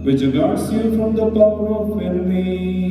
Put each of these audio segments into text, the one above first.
which guards you from the power of enemy.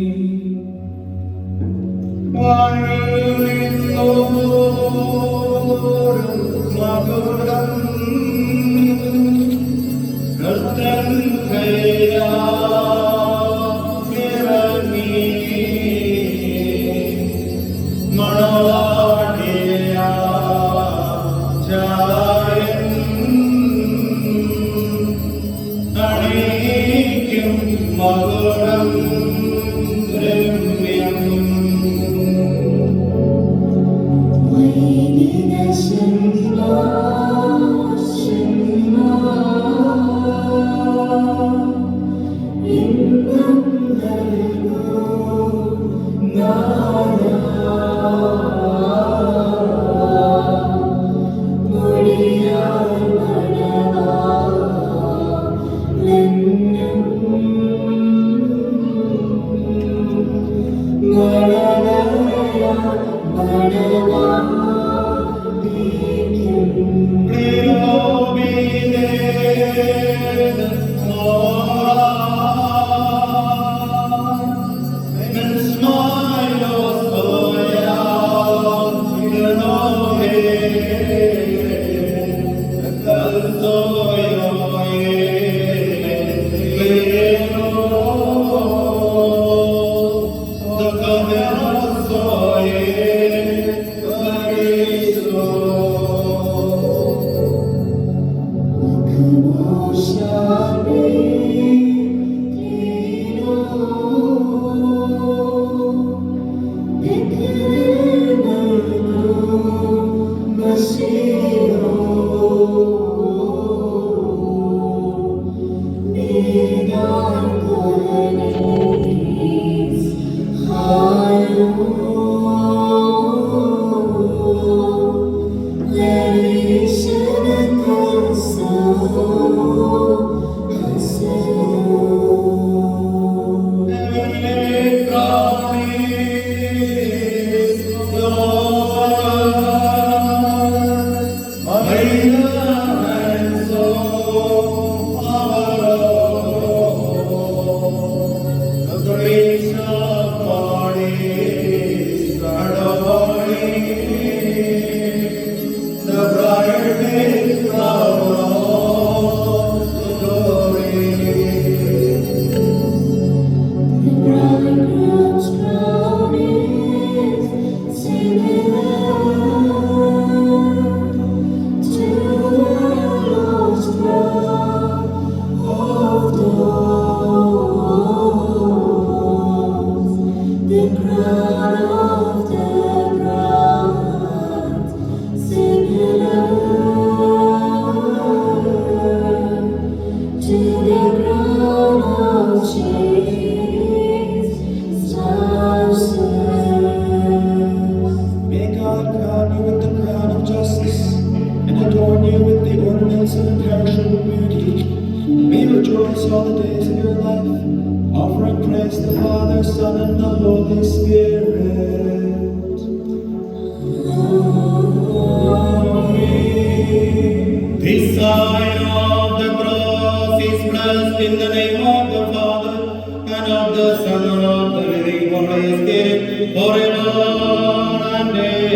Son, and the Holy Spirit. Amen. The sign of the cross is blessed in the name of the Father, and of the Son, and of the living Holy Spirit, forever and ever.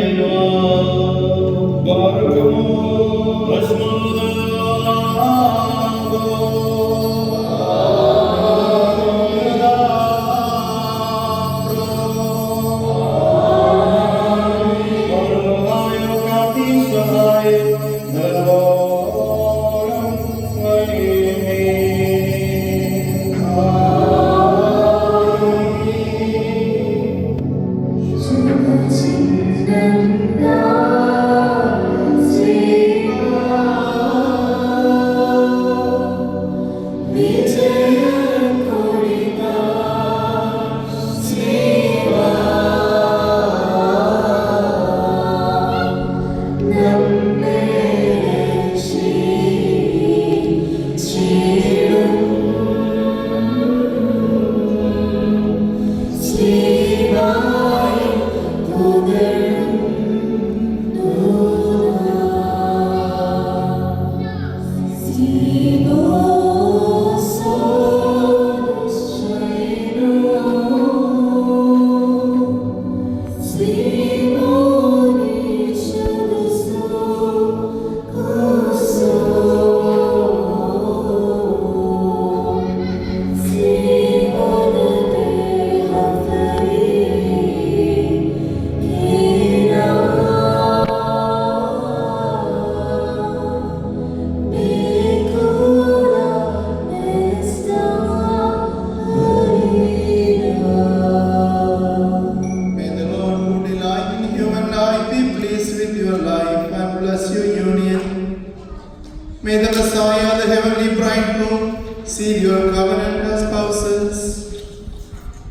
May the Messiah, the heavenly bridegroom, seal your covenant as spouses.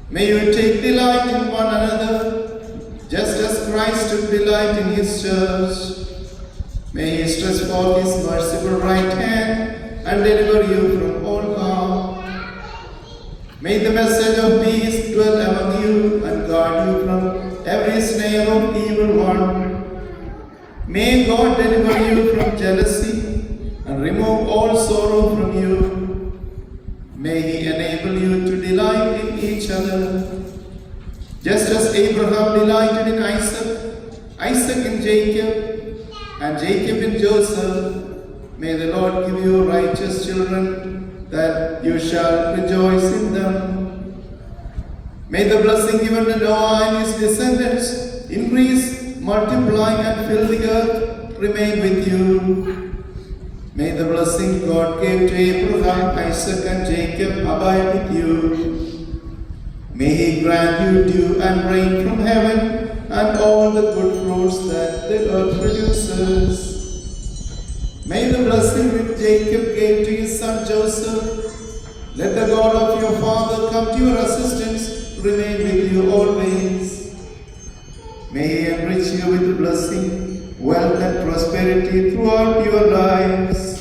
May you take delight in one another, just as Christ took delight in his church. May he stretch forth his merciful right hand and deliver you from all harm. May the message of peace dwell among you and guard you from every snare of evil one. May God deliver you from jealousy and remove all sorrow from you. May he enable you to delight in each other. Just as Abraham delighted in Isaac, Isaac in Jacob, and Jacob in Joseph, may the Lord give you righteous children, that you shall rejoice in them. May the blessing given to Noah and his descendants increase, multiply, and fill the earth remain with you. May the blessing God gave to Abraham, Isaac, and Jacob abide with you. May he grant you dew and rain from heaven and all the good fruits that the earth produces. May the blessing which Jacob gave to his son Joseph, let the God of your father come to your assistance, remain with you always. May he enrich you with blessing, wealth, and prosperity throughout your lives.